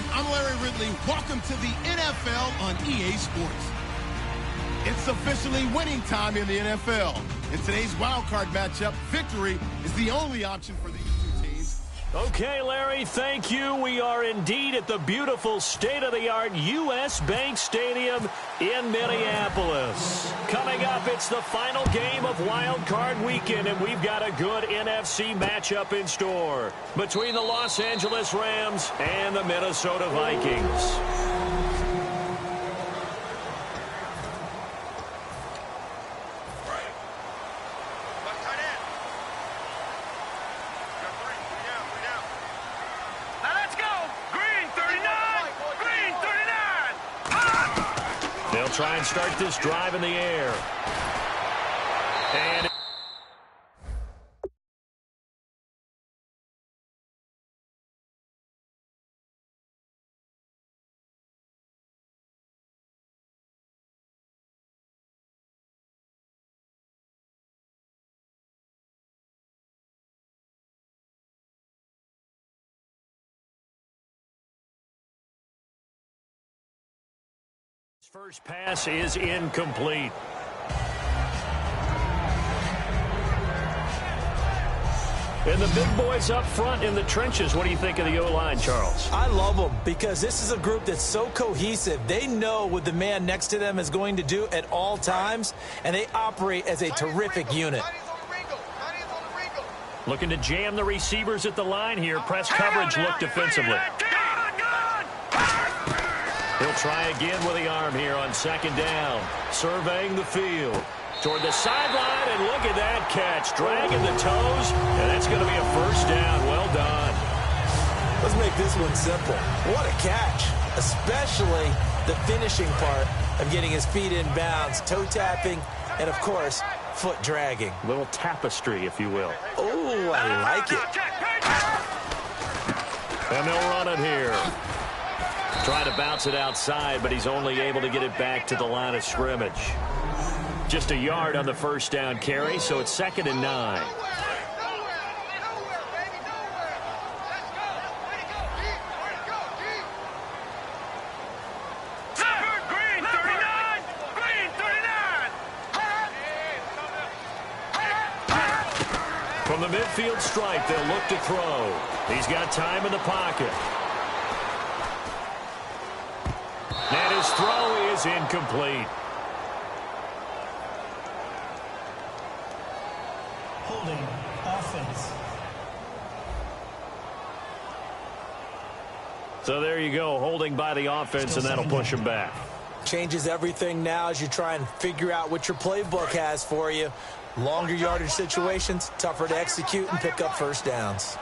everyone. I'm Larry Ridley. Welcome to the NFL on EA Sports. It's officially winning time in the NFL. In today's wild card matchup, victory is the only option for these two teams. Okay, Larry, thank you. We are indeed at the beautiful state-of-the-art U.S. Bank Stadium in Minneapolis. Coming up, it's the final game of Wild Card Weekend, and we've got a good NFC matchup in store between the Los Angeles Rams and the Minnesota Vikings. Try and start this drive in the air. And first pass is incomplete. And the big boys up front in the trenches. What do you think of the O-line, Charles? I love them because this is a group that's so cohesive. They know what the man next to them is going to do at all times, and they operate as a terrific unit. Looking to jam the receivers at the line here. Press coverage look defensively. He'll try again with the arm here on second down. Surveying the field. Toward the sideline, and look at that catch. Dragging the toes, and that's going to be a first down. Well done. Let's make this one simple. What a catch, especially the finishing part of getting his feet in bounds, toe tapping, and, of course, foot dragging. Little tapestry, if you will. Oh, I like it. And they'll run it here. Trying to bounce it outside, but he's only able to get it back to the line of scrimmage. Just a yard on the first down carry, so it's 2nd and 9. From the midfield stripe, they'll look to throw. He's got time in the pocket. And his throw is incomplete. Holding offense. So there you go, holding by the offense, and that'll push him back. Changes everything now as you try and figure out what your playbook has for you. Longer yardage situations, tougher to execute and pick up first downs.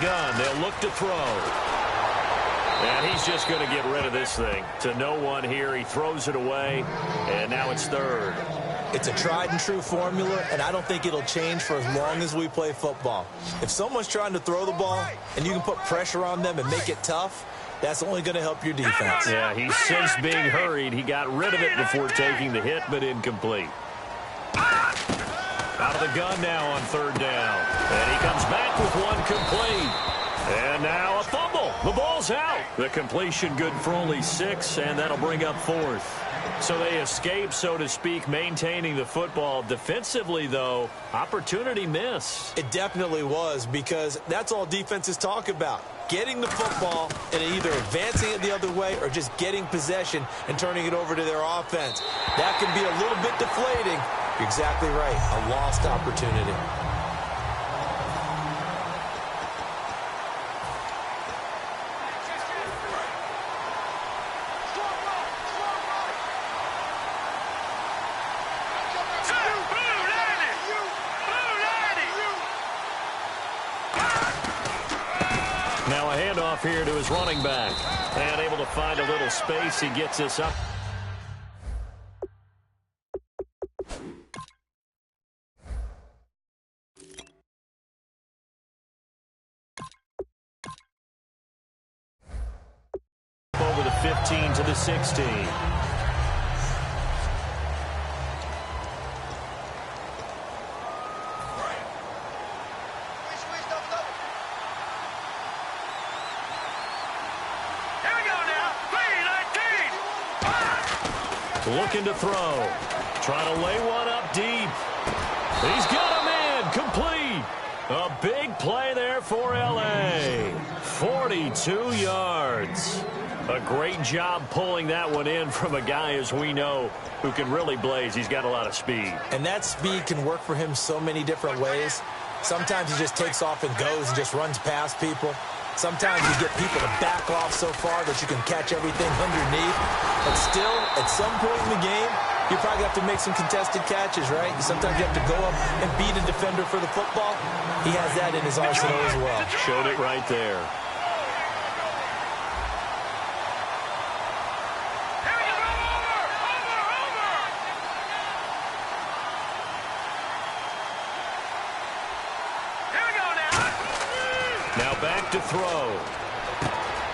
Gun. They'll look to throw. And he's just going to get rid of this thing. To no one here. He throws it away. And now it's 3rd. It's a tried and true formula, and I don't think it'll change for as long as we play football. If someone's trying to throw the ball and you can put pressure on them and make it tough, that's only going to help your defense. Yeah, he's since being hurried. He got rid of it before taking the hit, but incomplete. Out of the gun now on 3rd down. And he comes back with one complete. And now a fumble. The ball's out. The completion good for only 6, and that'll bring up 4th. So they escape, so to speak, maintaining the football. Defensively, though, opportunity miss. It definitely was, because that's all defenses talk about. Getting the football and either advancing it the other way or just getting possession and turning it over to their offense. That can be a little bit deflating. You're exactly right. A lost opportunity. Now a handoff here to his running back. And able to find a little space. He gets this up. Over the 14 to the 16. Looking to throw. Trying to lay one up deep. He's got him in. Complete. A big play there for L.A. 42 yards. A great job pulling that one in from a guy, as we know, who can really blaze. He's got a lot of speed. And that speed can work for him so many different ways. Sometimes he just takes off and goes and just runs past people. Sometimes you get people to back off so far that you can catch everything underneath. But still, at some point in the game, you probably have to make some contested catches, right? Sometimes you have to go up and beat a defender for the football. He has that in his arsenal as well. Showed it right there. Now back to throw.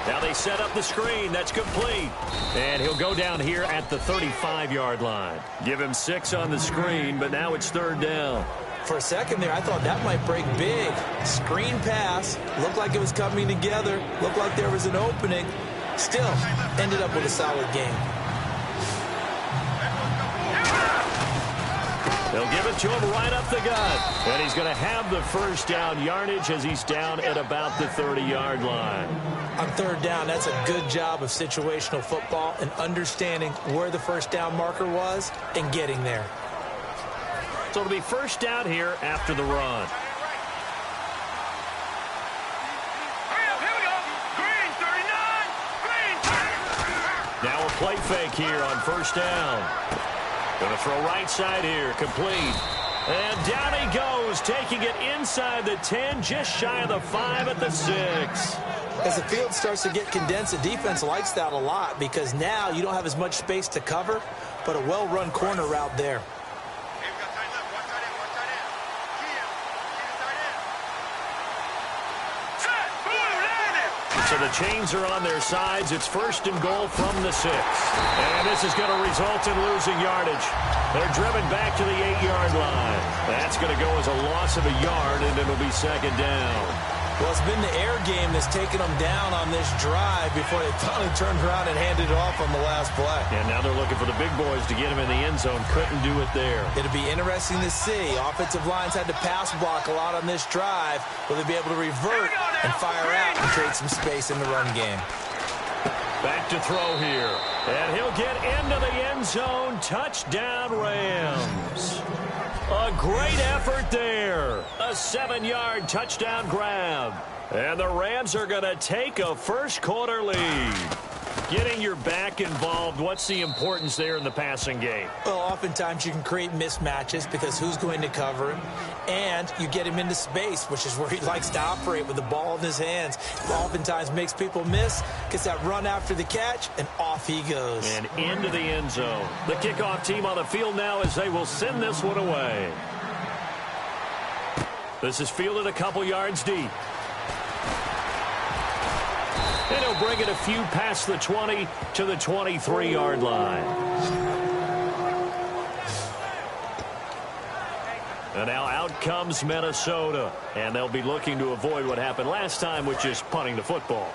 Now they set up the screen. That's complete. And he'll go down here at the 35-yard line. Give him 6 on the screen, but now it's 3rd down. For a second there, I thought that might break big. Screen pass. Looked like it was coming together. Looked like there was an opening. Still, ended up with a solid game. They'll give it to him right up the gut. And he's going to have the first down yardage as he's down at about the 30-yard line. On 3rd down, that's a good job of situational football and understanding where the first down marker was and getting there. So it'll be first down here after the run. Now a play fake here on first down. Going to throw right side here, complete. And down he goes, taking it inside the 10, just shy of the 5 at the 6. As the field starts to get condensed, the defense likes that a lot because now you don't have as much space to cover, but a well-run corner route there. So the chains are on their sides. It's 1st and goal from the 6. And this is going to result in losing yardage. They're driven back to the 8-yard line. That's going to go as a loss of a yard, and it'll be 2nd down. Well, it's been the air game that's taken them down on this drive before they finally turned around and handed it off on the last play. And now they're looking for the big boys to get him in the end zone. Couldn't do it there. It'll be interesting to see. Offensive lines had to pass block a lot on this drive. Will they be able to revert and fire out and create some space in the run game? Back to throw here. And he'll get into the end zone. Touchdown, Rams. A great effort there. A 7-yard touchdown grab. And the Rams are going to take a first-quarter lead. Getting your back involved, what's the importance there in the passing game? Well, oftentimes you can create mismatches because who's going to cover him? And you get him into space, which is where he likes to operate with the ball in his hands. Oftentimes makes people miss, gets that run after the catch, and off he goes. And into the end zone. The kickoff team on the field now as they will send this one away. This is fielded a couple yards deep. And he'll bring it a few past the 20 to the 23-yard line. And now out comes Minnesota. And they'll be looking to avoid what happened last time, which is punting the football.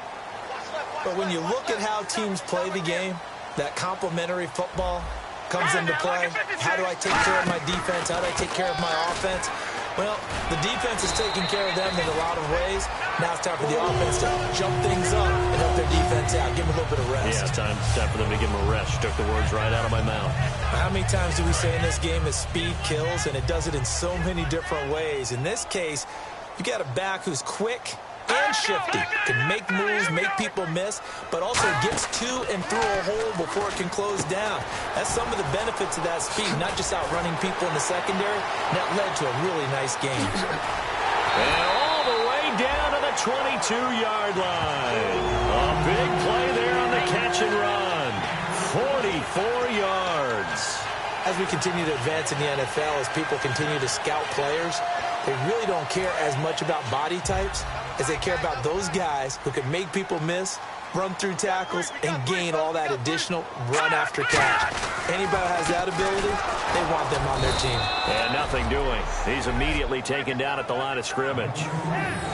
But when you look at how teams play the game, that complementary football comes into play. How do I take care of my defense? How do I take care of my offense? Well, the defense is taking care of them in a lot of ways. Now it's time for the offense to jump things up and help their defense out. Give them a little bit of rest. Yeah, time for them to give them a rest. You took the words right out of my mouth. How many times do we say in this game that speed kills, and it does it in so many different ways? In this case, you got a back who's quick and shifty, can make moves, make people miss, but also gets to and through a hole before it can close down. That's some of the benefits of that speed, not just outrunning people in the secondary. And that led to a really nice game. And all the way down to the 22-yard line. A big play there on the catch and run. 44 yards. As we continue to advance in the NFL, as people continue to scout players, they really don't care as much about body types as they care about those guys who can make people miss run through tackles, and gain all that additional run after catch. Anybody who has that ability, they want them on their team. And nothing doing. He's immediately taken down at the line of scrimmage.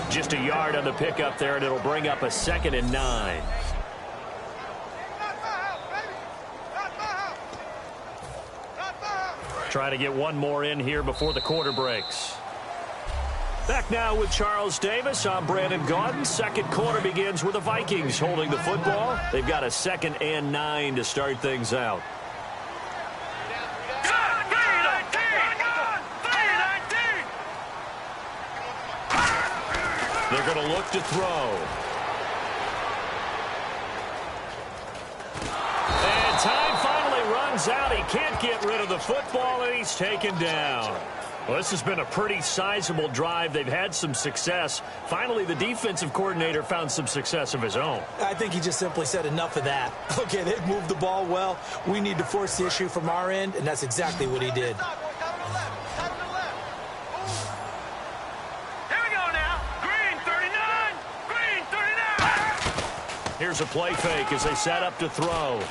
Just a yard on the pickup there, and it'll bring up a 2nd and 9. Try to get one more in here before the quarter breaks. Back now with Charles Davis. I'm Brandon Gaudin. Second quarter begins with the Vikings holding the football. They've got a 2nd and 9 to start things out. They're going to look to throw. And time finally runs out. He can't get rid of the football, and he's taken down. Well, this has been a pretty sizable drive. They've had some success. Finally, the defensive coordinator found some success of his own. I think he just simply said enough of that. Okay, they've moved the ball well. We need to force the issue from our end, and that's exactly what he did. Here's a play fake as they set up to throw.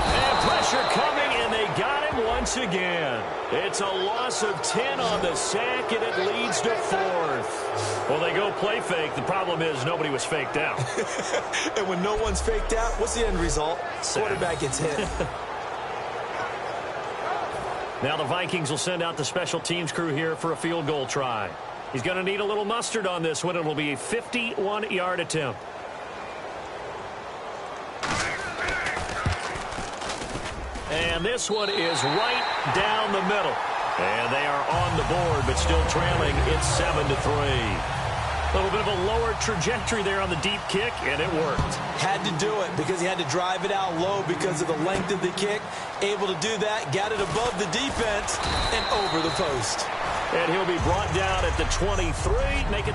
And pressure coming, and they got him once again. It's a loss of 10 on the sack, and it leads to 4th. Well, they go play fake. The problem is nobody was faked out. And when no one's faked out, what's the end result? Quarterback gets hit. Now the Vikings will send out the special teams crew here for a field goal try. He's going to need a little mustard on this one. It will be a 51-yard attempt. And this one is right down the middle. And they are on the board, but still trailing. It's 7-3. A little bit of a lower trajectory there on the deep kick, and it worked. Had to do it because he had to drive it out low because of the length of the kick. Able to do that, got it above the defense, and over the post. And he'll be brought down at the 23. Make it...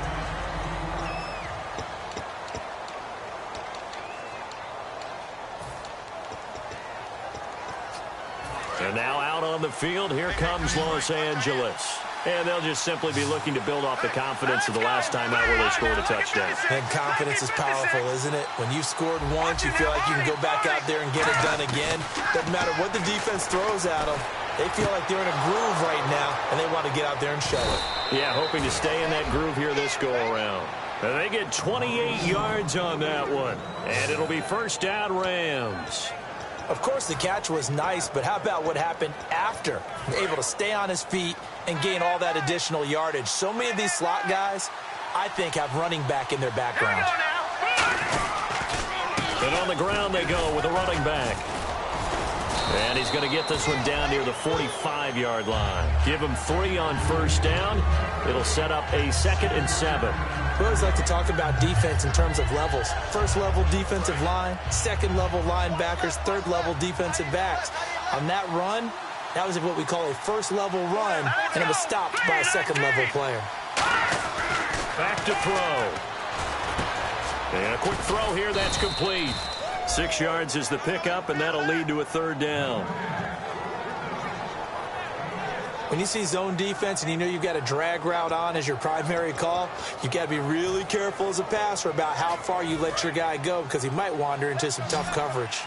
And now out on the field, here comes Los Angeles. And they'll just simply be looking to build off the confidence of the last time out where they scored a touchdown. And confidence is powerful, isn't it? When you've scored once, you feel like you can go back out there and get it done again. Doesn't matter what the defense throws at them. They feel like they're in a groove right now, and they want to get out there and show it. Yeah, hoping to stay in that groove here this go-around. And they get 28 yards on that one. And it'll be first down Rams. Of course, the catch was nice, but how about what happened after? Able to stay on his feet and gain all that additional yardage. So many of these slot guys, I think, have running back in their background. And on the ground they go with a running back. And he's going to get this one down near the 45-yard line. Give him 3 on first down. It'll set up a 2nd and 7. We always like to talk about defense in terms of levels. First-level defensive line, second-level linebackers, third-level defensive backs. On that run, that was what we call a first-level run, and it was stopped by a second-level player. Back to throw. And a quick throw here, that's complete. 6 yards is the pickup, and that'll lead to a 3rd down. When you see zone defense and you know you've got a drag route on as your primary call, you've got to be really careful as a passer about how far you let your guy go because he might wander into some tough coverage.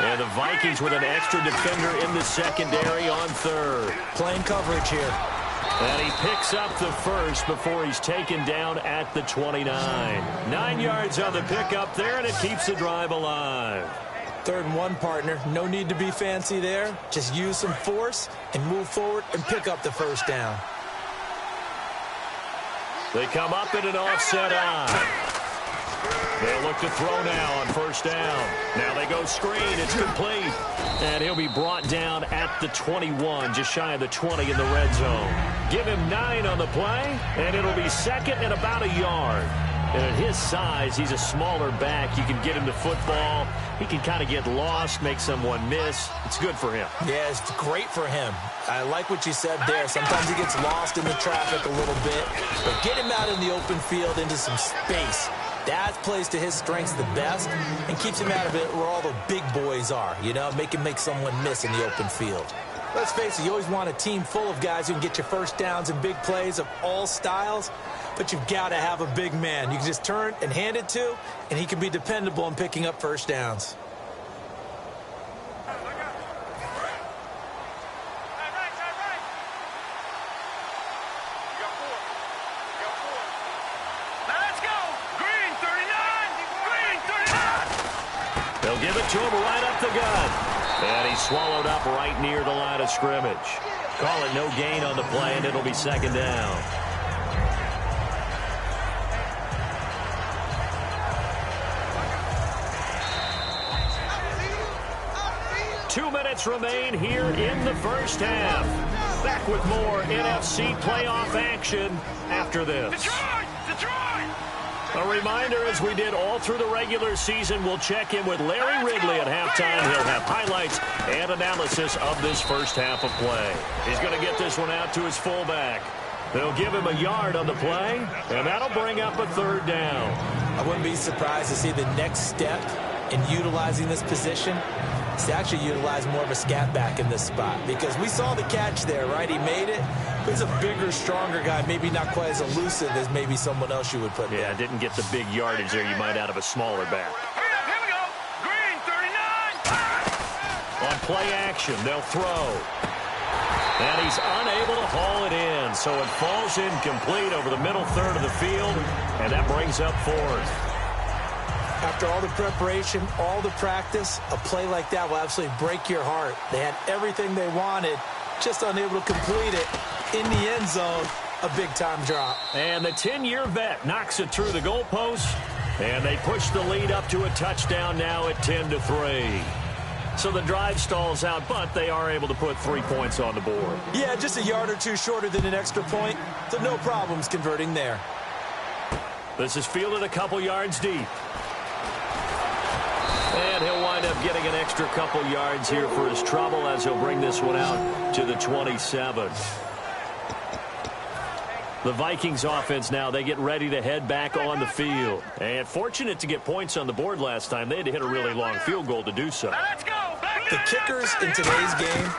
And the Vikings with an extra defender in the secondary on 3rd. Playing coverage here. And he picks up the first before he's taken down at the 29. 9 yards on the pickup there, and it keeps the drive alive. 3rd and 1, partner. No need to be fancy there. Just use some force and move forward and pick up the first down. They come up in an offset eye. They'll look to throw now on first down. Now they go screen. It's complete. And he'll be brought down at the 21, just shy of the 20 in the red zone. Give him 9 on the play, and it'll be 2nd and about a yard. And at his size, he's a smaller back. You can get him the football. He can kind of get lost, make someone miss. It's good for him. Yeah, it's great for him. I like what you said there. Sometimes he gets lost in the traffic a little bit. But get him out in the open field into some space. That plays to his strengths the best and keeps him out of it where all the big boys are. You know, make him make someone miss in the open field. Let's face it, you always want a team full of guys who can get you first downs and big plays of all styles. but you've got to have a big man. You can just turn and hand it to, and he can be dependable in picking up first downs. They'll give it to him right up the gut. And he's swallowed up right near the line of scrimmage. Call it no gain on the play, and it'll be second down. Two minutes remain here in the first half. Back with more NFC playoff action after this. Detroit! A reminder, as we did all through the regular season, we'll check in with Larry Ridley at halftime. He'll have highlights and analysis of this first half of play. He's going to get this one out to his fullback. They'll give him a yard on the play, and that'll bring up a third down. I wouldn't be surprised to see the next step in utilizing this position is to actually utilize more of a scat back in this spot, because we saw the catch there, right? He made it. But he's a bigger, stronger guy, maybe not quite as elusive as maybe someone else you would put there. Yeah, didn't get the big yardage there you might out of a smaller back. Here we go. Green, 39. On play action, they'll throw. And he's unable to haul it in, so it falls incomplete over the middle third of the field, and that brings up fourth. After all the preparation, all the practice, a play like that will absolutely break your heart. They had everything they wanted, just unable to complete it. In the end zone, a big-time drop. And the 10-year vet knocks it through the goalpost, and they push the lead up to a touchdown now at 10-3. So the drive stalls out, but they are able to put 3 points on the board. Yeah, just a yard or two shorter than an extra point, so no problems converting there. This is fielded a couple yards deep. And he'll wind up getting an extra couple yards here for his trouble as he'll bring this one out to the 27. The Vikings offense now, they get ready to head back on the field. And fortunate to get points on the board last time. They had to hit a really long field goal to do so. Let's go. The kickers in today's game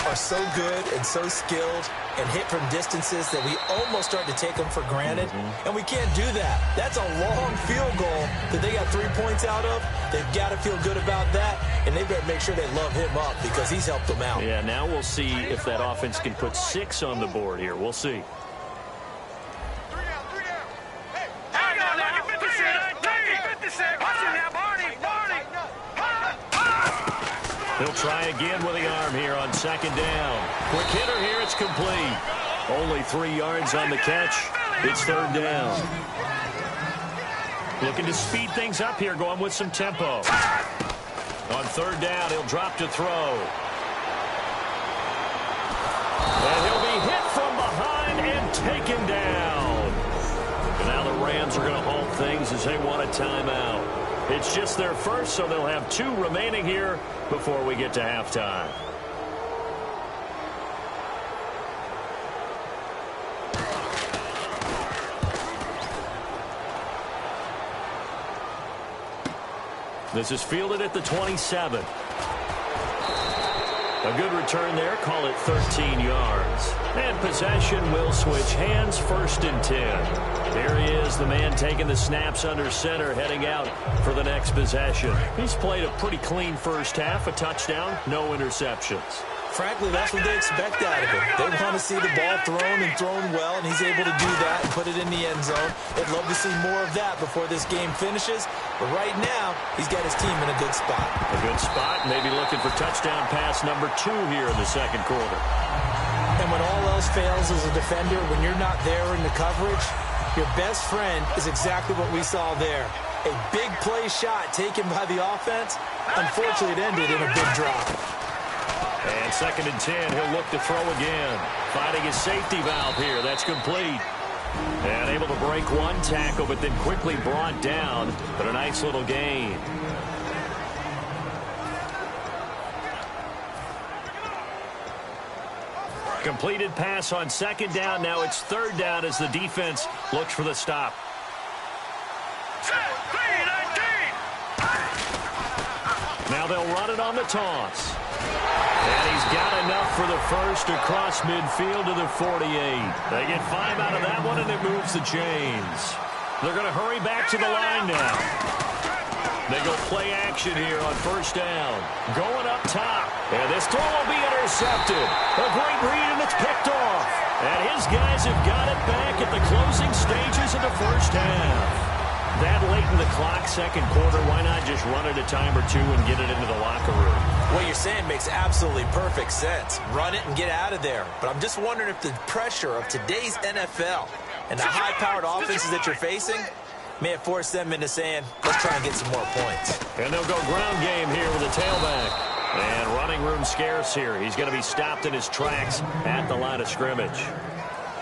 are so good and so skilled and hit from distances that we almost start to take them for granted. And we can't do that. That's a long field goal that they got 3 points out of. They've got to feel good about that, and they've got to make sure they love him up because he's helped them out. Yeah, now we'll see if that offense can put 6 on the board here. We'll see. He'll try again with the arm here on second down. Quick hitter here, it's complete. Only 3 yards on the catch. It's third down. Looking to speed things up here, going with some tempo. On third down, he'll drop to throw. And he'll be hit from behind and taken down. And now the Rams are going to halt things as they want a timeout. It's just their first, so they'll have 2 remaining here before we get to halftime. This is fielded at the 27. A good return there. Call it 13 yards. And possession will switch hands, first and 10. There he is, the man taking the snaps under center, heading out for the next possession. He's played a pretty clean first half, a touchdown, no interceptions. Frankly, that's what they expect out of him. They want to see the ball thrown and thrown well, and he's able to do that and put it in the end zone. They'd love to see more of that before this game finishes. But right now, he's got his team in a good spot. A good spot, maybe looking for touchdown pass number 2 here in the second quarter. And when all else fails as a defender, when you're not there in the coverage, your best friend is exactly what we saw there. A big play shot taken by the offense. Unfortunately, it ended in a big drop. And second and 10, he'll look to throw again. Finding his safety valve here. That's complete. And able to break one tackle, but then quickly brought down. But a nice little gain. Completed pass on second down. Now it's third down as the defense looks for the stop. Now they'll run it on the toss. And he's got enough for the first across midfield to the 48. They get 5 out of that one, and it moves the chains. They're going to hurry back to the line now. They go play action here on first down. Going up top. And this throw will be intercepted. A great read, and it's picked off. And his guys have got it back at the closing stages of the first half. That late in the clock, second quarter, why not just run it a time or two and get it into the locker room? What you're saying makes absolutely perfect sense. Run it and get out of there. But I'm just wondering if the pressure of today's NFL and the high-powered offenses that you're facing may have forced them into saying, let's try and get some more points. And they'll go ground game here with a tailback. And running room scarce here. He's going to be stopped in his tracks at the line of scrimmage.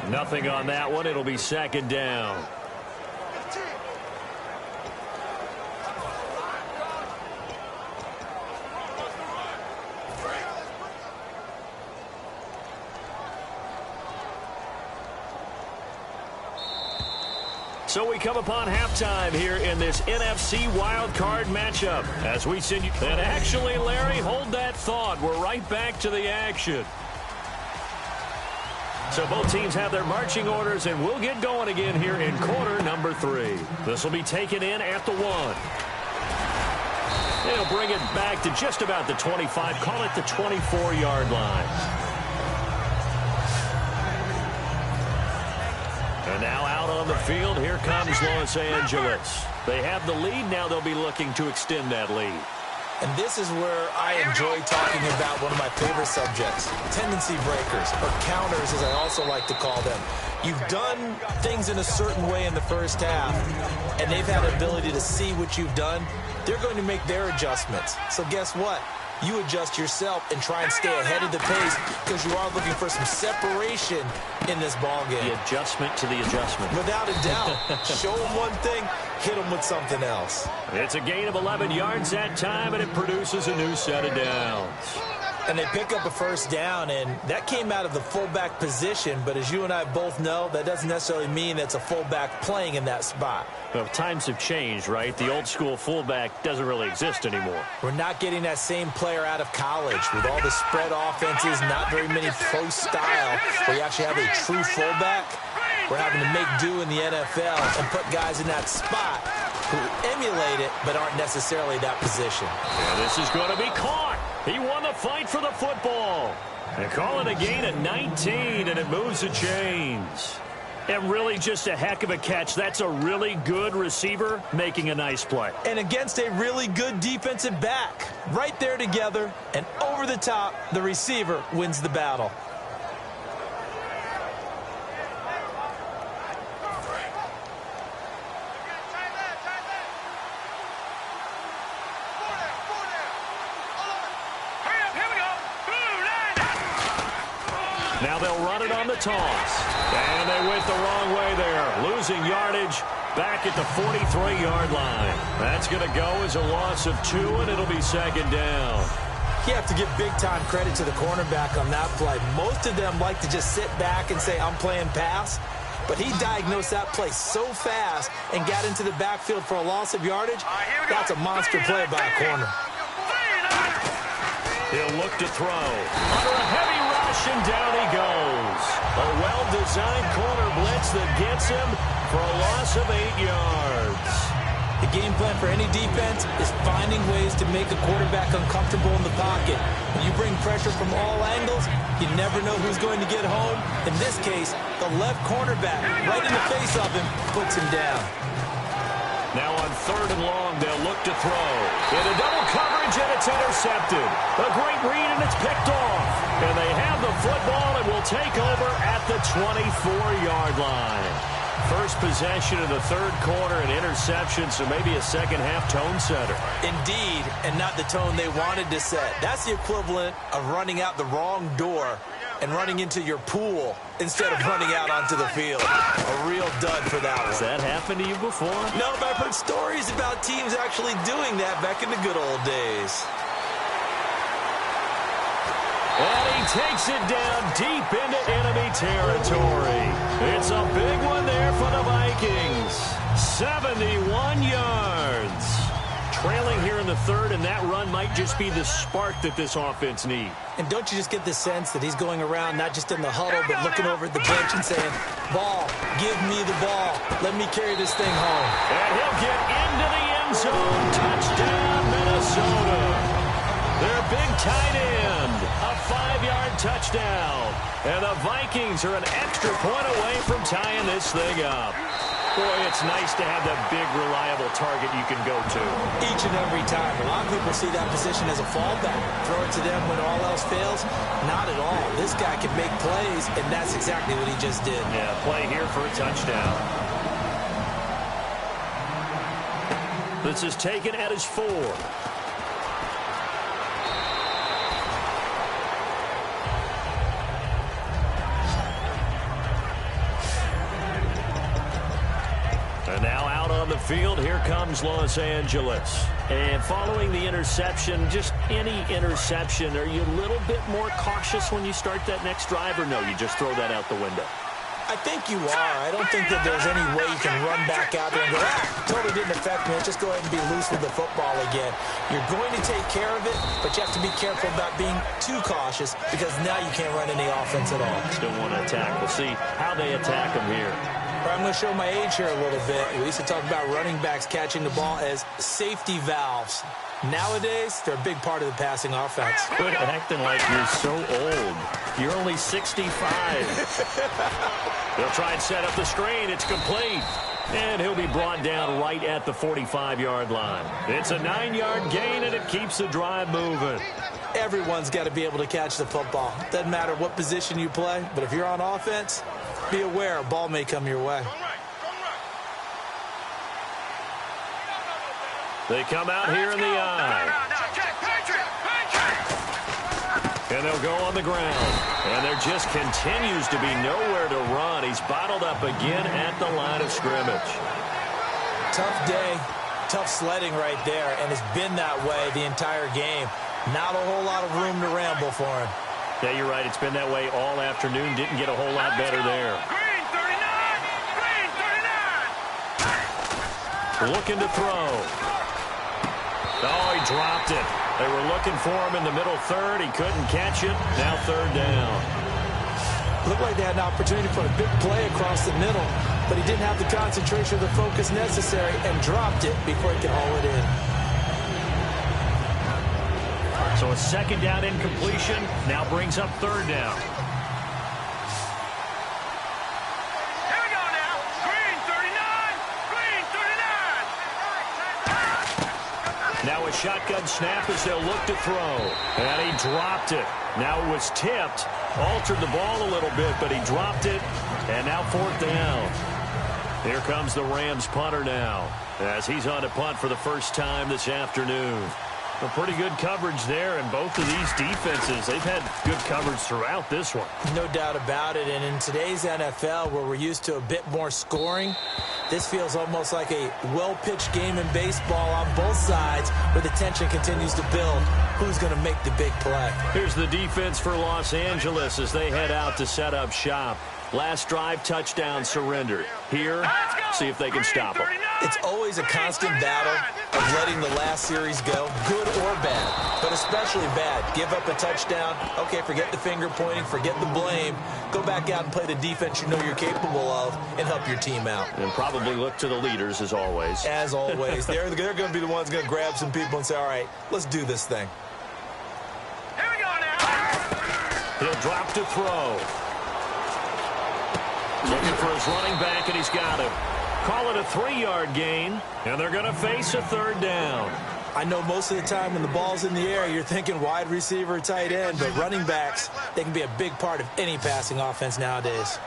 Nothing on that one. It'll be second down. So we come upon halftime here in this NFC wildcard matchup. As we send you... And actually, Larry, hold that thought. We're right back to the action. So both teams have their marching orders, and we'll get going again here in quarter number 3. This will be taken in at the 1. They'll bring it back to just about the 25. Call it the 24-yard line. And now out on the field, here comes Los Angeles. They have the lead. Now they'll be looking to extend that lead. And this is where I enjoy talking about one of my favorite subjects, tendency breakers, or counters as I also like to call them. You've done things in a certain way in the first half, and they've had the ability to see what you've done. They're going to make their adjustments. So guess what? You adjust yourself and try and stay ahead of the pace because you are looking for some separation in this ballgame. The adjustment to the adjustment. Without a doubt. Show them one thing, hit them with something else. It's a gain of 11 yards that time, and it produces a new set of downs. And they pick up a first down, and that came out of the fullback position. But as you and I both know, that doesn't necessarily mean it's a fullback playing in that spot. Well, times have changed, right? The old school fullback doesn't really exist anymore. We're not getting that same player out of college with all the spread offenses, not very many pro style, where you actually have a true fullback. We're having to make do in the NFL and put guys in that spot who emulate it but aren't necessarily that position. And this is going to be caught. He won the fight for the football. They call it a gain of 19, and it moves the chains. And really just a heck of a catch. That's a really good receiver making a nice play. And against a really good defensive back. Right there together, and over the top, the receiver wins the battle. Now they'll run it on the toss. And they went the wrong way there. Losing yardage back at the 43-yard line. That's going to go as a loss of 2, and it'll be second down. You have to give big-time credit to the cornerback on that play. Most of them like to just sit back and say, I'm playing pass. But he diagnosed that play so fast and got into the backfield for a loss of yardage. That's a monster play by a corner. He'll look to throw. Under a heavy rush, and down he goes. A well-designed corner blitz that gets him for a loss of 8 yards. The game plan for any defense is finding ways to make a quarterback uncomfortable in the pocket. When you bring pressure from all angles, you never know who's going to get home. In this case, the left cornerback, right in the face of him, puts him down. Now on 3rd and long, they'll look to throw. Into double coverage, and it's intercepted. A great read, and it's picked off. And they have the football and will take over at the 24-yard line. First possession of the 3rd quarter, an interception, so maybe a second-half tone setter. Indeed, and not the tone they wanted to set. That's the equivalent of running out the wrong door and running into your pool instead of running out onto the field. A real dud for that one. Has that happened to you before? No, but I've heard stories about teams actually doing that back in the good old days. And he takes it down deep into enemy territory. It's a big one there for the Vikings. 71 yards. trailing here in the third, and that run might just be the spark that this offense needs. And don't you just get the sense that he's going around not just in the huddle, but looking over at the bench and saying, ball, give me the ball. Let me carry this thing home. And he'll get into the end zone. Touchdown, Minnesota. Their big tight end, a 5-yard touchdown. And the Vikings are an extra point away from tying this thing up. Boy, it's nice to have that big, reliable target you can go to. Each and every time. A lot of people see that position as a fallback. Throw it to them when all else fails. Not at all. This guy can make plays, and that's exactly what he just did. Yeah, play here for a touchdown. This is taken at his 4. And now out on the field, here comes Los Angeles. And following the interception, just any interception, are you a little bit more cautious when you start that next drive, or no, you just throw that out the window? I think you are. I don't think that there's any way you can run back out there and go, totally didn't affect me. Just go ahead and be loose with the football again. You're going to take care of it, but you have to be careful about being too cautious because now you can't run any offense at all. Still want to attack. We'll see how they attack them here. I'm going to show my age here a little bit. We used to talk about running backs catching the ball as safety valves. Nowadays, they're a big part of the passing offense. Quit acting like you're so old. You're only 65. They'll try and set up the screen. It's complete. And he'll be brought down right at the 45-yard line. It's a 9-yard gain, and it keeps the drive moving. Everyone's got to be able to catch the football. Doesn't matter what position you play, but if you're on offense, be aware a ball may come your way. They come out here in the eye. And they'll go on the ground. And there just continues to be nowhere to run. He's bottled up again at the line of scrimmage. Tough day, tough sledding right there, and it's been that way the entire game. Not a whole lot of room to ramble for him. Yeah, you're right. It's been that way all afternoon. Didn't get a whole lot better there. Green 39! Green 39! Looking to throw. Oh, he dropped it. They were looking for him in the middle third. He couldn't catch it. Now third down. Looked like they had an opportunity to put a big play across the middle, but he didn't have the concentration or the focus necessary and dropped it before he could haul it in. So a second down incompletion now brings up third down. Here we go now. Green 39! Green 39! Now a shotgun snap as they'll look to throw. And he dropped it. Now it was tipped. Altered the ball a little bit, but he dropped it. And now fourth down. Here comes the Rams punter now as he's on to punt for the first time this afternoon. A pretty good coverage there, and both of these defenses, they've had good coverage throughout this one. No doubt about it, and in today's NFL, where we're used to a bit more scoring, this feels almost like a well-pitched game in baseball on both sides, where the tension continues to build. Who's going to make the big play? Here's the defense for Los Angeles as they head out to set up shop. Last drive, touchdown, surrender. Here, see if they can stop them. It's always a constant battle of letting the last series go, good or bad, but especially bad. Give up a touchdown. Okay, forget the finger pointing, forget the blame. Go back out and play the defense you know you're capable of and help your team out. And probably look to the leaders as always. As always. They're going to be the ones going to grab some people and say, all right, let's do this thing. Here we go now. He'll drop to throw. Looking for his running back, and he's got him. Call it a 3-yard gain, and they're going to face a third down. I know most of the time when the ball's in the air, you're thinking wide receiver, tight end, but running backs, they can be a big part of any passing offense nowadays.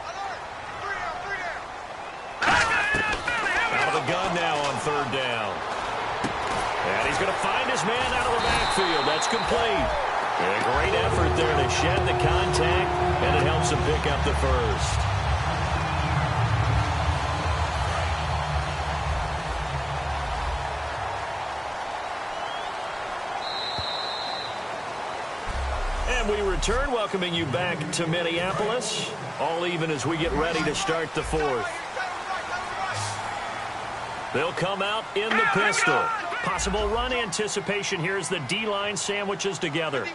Out of the gun now on third down. And he's going to find his man out of the backfield. That's complete. And a great effort there to shed the contact, and it helps him pick up the first. And we return, welcoming you back to Minneapolis. All even as we get ready to start the fourth. They'll come out in the pistol. Possible run anticipation here as the D-line sandwiches together.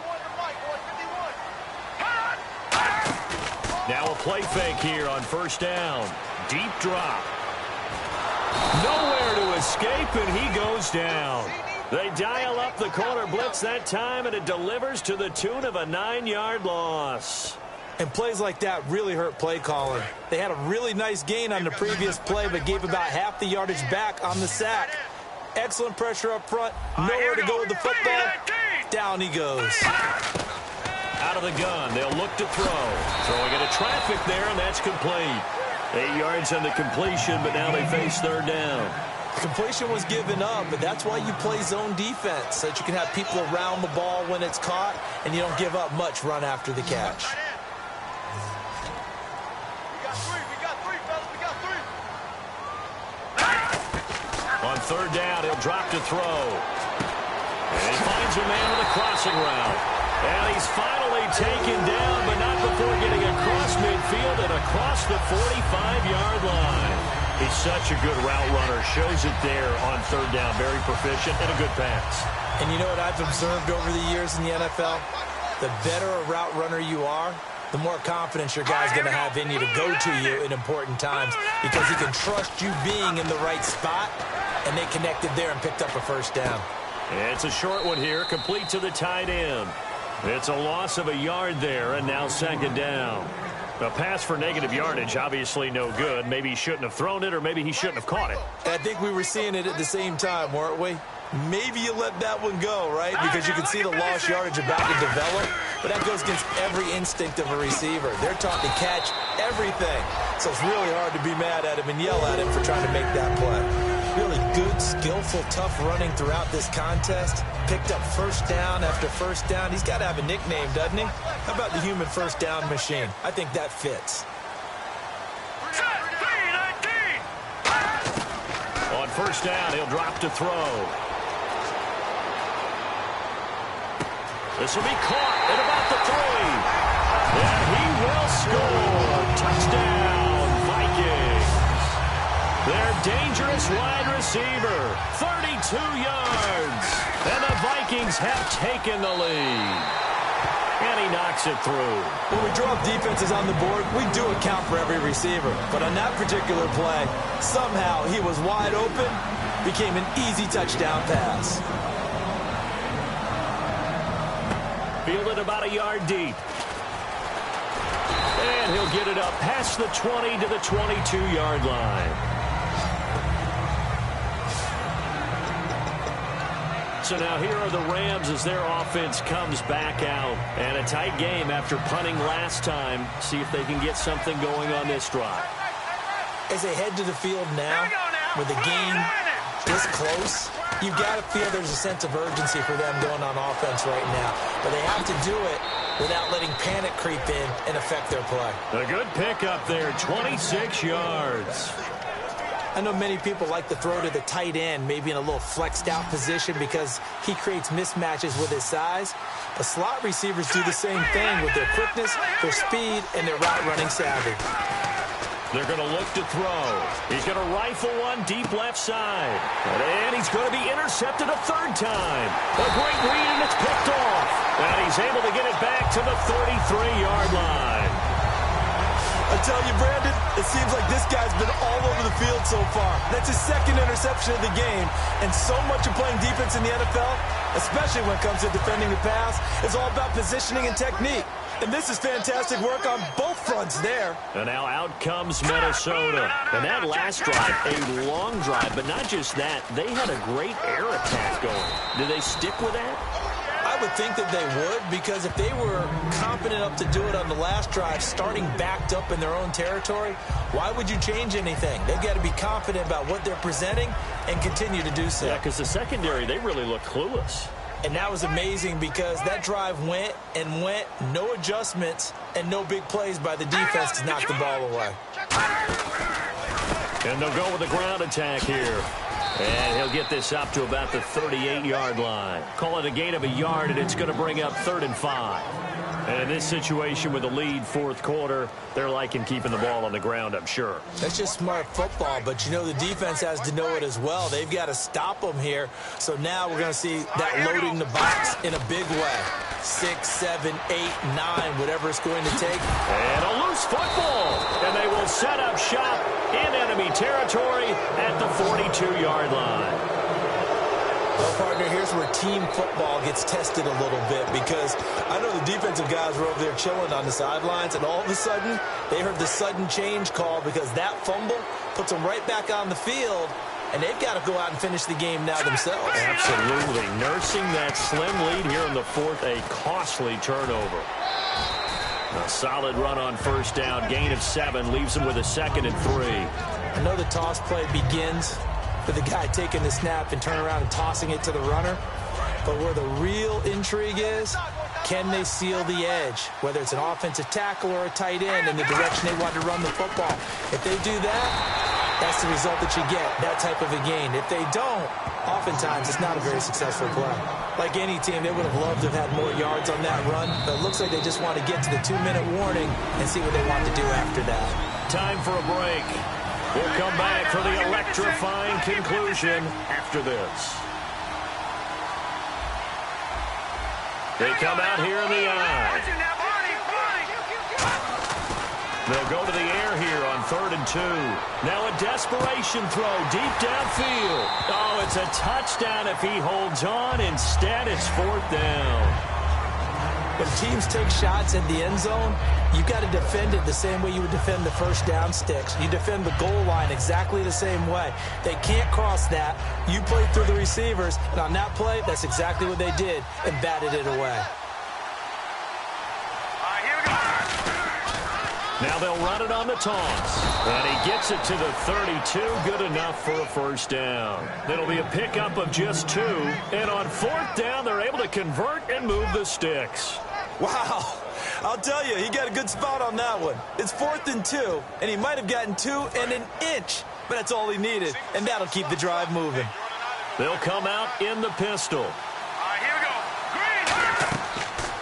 Now a play fake here on first down. Deep drop. Nowhere to escape, and he goes down. They dial up the corner blitz that time, and it delivers to the tune of a 9-yard loss. And plays like that really hurt play calling. They had a really nice gain on the previous play, but gave about half the yardage back on the sack. Excellent pressure up front. Nowhere to go with the football. Down he goes. Out of the gun. They'll look to throw. Throwing into traffic there, and that's complete. 8 yards on the completion, but now they face third down. The completion was given up, but that's why you play zone defense, so that you can have people around the ball when it's caught, and you don't give up much run after the catch. On third down, he'll drop to throw. And he finds a man with a crossing route. And he's finally taken down, but not before getting across midfield and across the 45-yard line. He's such a good route runner. Shows it there on third down. Very proficient and a good pass. And you know what I've observed over the years in the NFL? The better a route runner you are, the more confidence your guy's going to have in you to go to you in important times, because he can trust you being in the right spot, and they connected there and picked up a first down. It's a short one here, complete to the tight end. It's a loss of a yard there, and now second down. A pass for negative yardage, obviously no good. Maybe he shouldn't have thrown it, or maybe he shouldn't have caught it. I think we were seeing it at the same time, weren't we? Maybe you let that one go, right? Because you can see the lost yardage about to develop, but that goes against every instinct of a receiver. They're taught to catch everything, so it's really hard to be mad at him and yell at him for trying to make that play. Really good, skillful, tough running throughout this contest. Picked up first down after first down. He's got to have a nickname, doesn't he? How about the human first down machine? I think that fits. On first down, he'll drop to throw. This will be caught at about the 3. And he will score. Touchdown, Vikings. Their dangerous wide receiver, 32 yards. And the Vikings have taken the lead. And he knocks it through. When we draw defenses on the board, we do account for every receiver. But on that particular play, somehow he was wide open, became an easy touchdown pass. Fielded about a yard deep. And he'll get it up past the 20 to the 22-yard line. So now here are the Rams as their offense comes back out. And a tight game after punting last time. See if they can get something going on this drive. As they head to the field now, with the game this close, you've got to feel there's a sense of urgency for them going on offense right now. But they have to do it without letting panic creep in and affect their play. A good pickup there, 26 yards. I know many people like to throw to the tight end, maybe in a little flexed out position because he creates mismatches with his size. But slot receivers do the same thing with their quickness, their speed, and their route running savvy. They're going to look to throw. He's going to rifle one deep left side. And he's going to be intercepted a third time. A great read, and it's picked off. And he's able to get it back to the 33-yard line. I tell you, Brandon, it seems like this guy's been all over the field so far. That's his second interception of the game. And so much of playing defense in the NFL, especially when it comes to defending the pass, is all about positioning and technique. And this is fantastic work on both fronts there. And now out comes Minnesota. And that last drive, a long drive, but not just that. They had a great air attack going. Do they stick with that? I would think that they would, because if they were confident enough to do it on the last drive, starting backed up in their own territory, why would you change anything? They've got to be confident about what they're presenting and continue to do so. Yeah, because the secondary, they really look clueless. And that was amazing because that drive went and went, no adjustments, and no big plays by the defense to knock the ball away. And they'll go with the ground attack here. And he'll get this up to about the 38-yard line. Call it a gain of a yard, and it's going to bring up 3rd and 5. And in this situation with the lead fourth quarter, they're liking keeping the ball on the ground, I'm sure. That's just smart football, but you know the defense has to know it as well. They've got to stop them here. So now we're going to see that loading the box in a big way. 6, 7, 8, 9, whatever it's going to take. And a loose football. And they will set up shop in enemy territory at the 42-yard line. Well, partner, here's where team football gets tested a little bit, because I know the defensive guys were over there chilling on the sidelines, and all of a sudden, they heard the sudden change call because that fumble puts them right back on the field, and they've got to go out and finish the game now themselves. Absolutely. Nursing that slim lead here in the fourth, a costly turnover. A solid run on first down, gain of 7, leaves them with a 2nd and 3. I know the toss play begins with the guy taking the snap and turning around and tossing it to the runner. But where the real intrigue is, can they seal the edge? Whether it's an offensive tackle or a tight end in the direction they want to run the football. If they do that, that's the result that you get, that type of a gain. If they don't, oftentimes it's not a very successful play. Like any team, they would have loved to have had more yards on that run, but it looks like they just want to get to the 2-minute warning and see what they want to do after that. Time for a break. We'll come back for the electrifying conclusion after this. They come out here in the eye. They'll go to the air here on 3rd and 2. Now a desperation throw deep downfield. Oh, it's a touchdown if he holds on. Instead, it's 4th down. When teams take shots at the end zone, you've got to defend it the same way you would defend the first down sticks. You defend the goal line exactly the same way. They can't cross that. You play through the receivers, and on that play, that's exactly what they did and batted it away. Now they'll run it on the toss. And he gets it to the 32. Good enough for a first down. It'll be a pickup of just 2. And on 4th down, they're able to convert and move the sticks. Wow. I'll tell you, he got a good spot on that one. It's 4th and 2, and he might have gotten 2 and an inch, but that's all he needed, and that'll keep the drive moving. They'll come out in the pistol. Here we go. Green.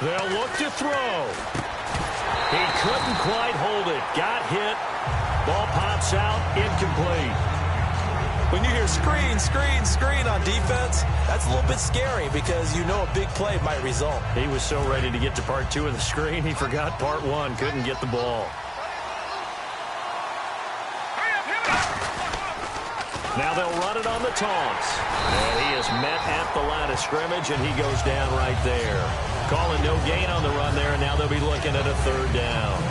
They'll look to throw. He couldn't quite hold it. Got hit. Ball pops out. Incomplete. When you hear screen, screen, screen on defense, that's a little bit scary because you know a big play might result. He was so ready to get to part 2 of the screen, he forgot part 1. Couldn't get the ball. Now they'll run it on the toss. And he is met at the line of scrimmage, and he goes down right there. Calling no gain on the run there, and now they'll be looking at a 3rd down.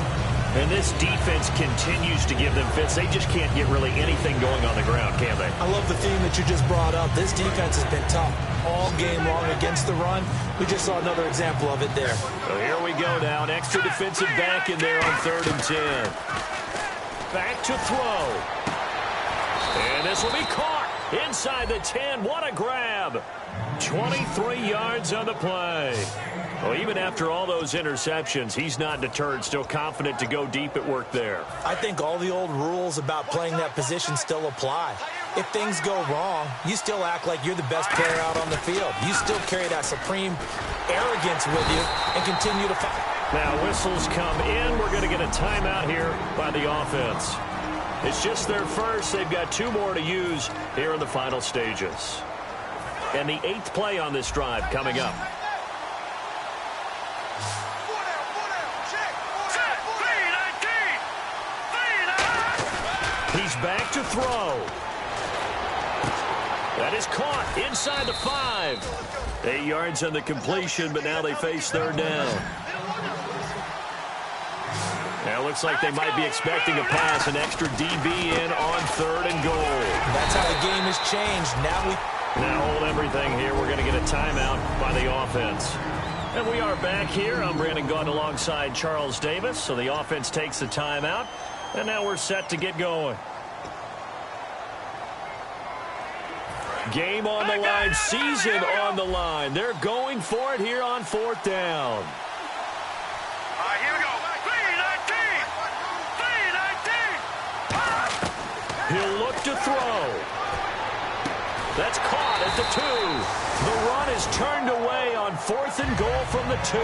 And this defense continues to give them fits. They just can't get really anything going on the ground, can they? I love the theme that you just brought up. This defense has been tough all game long against the run. We just saw another example of it there. So here we go now. An extra defensive back in there on 3rd and 10. Back to throw. And this will be caught inside the 10. What a grab. 23 yards on the play. Well, even after all those interceptions, he's not deterred, still confident to go deep at work there. I think all the old rules about playing that position still apply. If things go wrong, you still act like you're the best player out on the field. You still carry that supreme arrogance with you and continue to fight. Now whistles come in. We're going to get a timeout here by the offense. It's just their first. They've got 2 more to use here in the final stages. And the 8th play on this drive coming up. He's back to throw. That is caught inside the 5. 8 yards on the completion, but now they face 3rd down. Now it looks like they might be expecting a pass, an extra DB in on 3rd and goal. That's how the game has changed. Now hold everything here. We're going to get a timeout by the offense. And we are back here. I'm Brandon Gaudin alongside Charles Davis. So the offense takes the timeout. And now we're set to get going. Game on the line, season on the line. They're going for it here on 4th down. Here we go. 3-19. He'll look to throw. That's caught at the 2. The run is turned away on 4th and goal from the 2.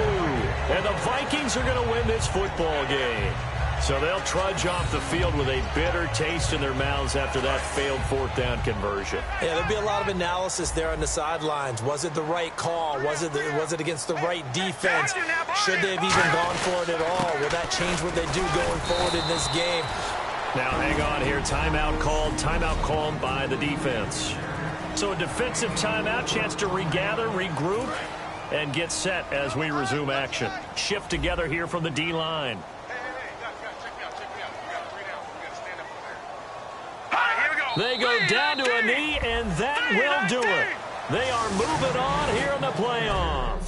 And the Vikings are going to win this football game. So they'll trudge off the field with a bitter taste in their mouths after that failed 4th down conversion. Yeah, there'll be a lot of analysis there on the sidelines. Was it the right call? Was it against the right defense? Should they have even gone for it at all? Will that change what they do going forward in this game? Now hang on here. Timeout called by the defense. So a defensive timeout, chance to regather, regroup, and get set as we resume action. Shift together here from the D-line. They go down to a knee, and that will do it. They are moving on here in the playoff.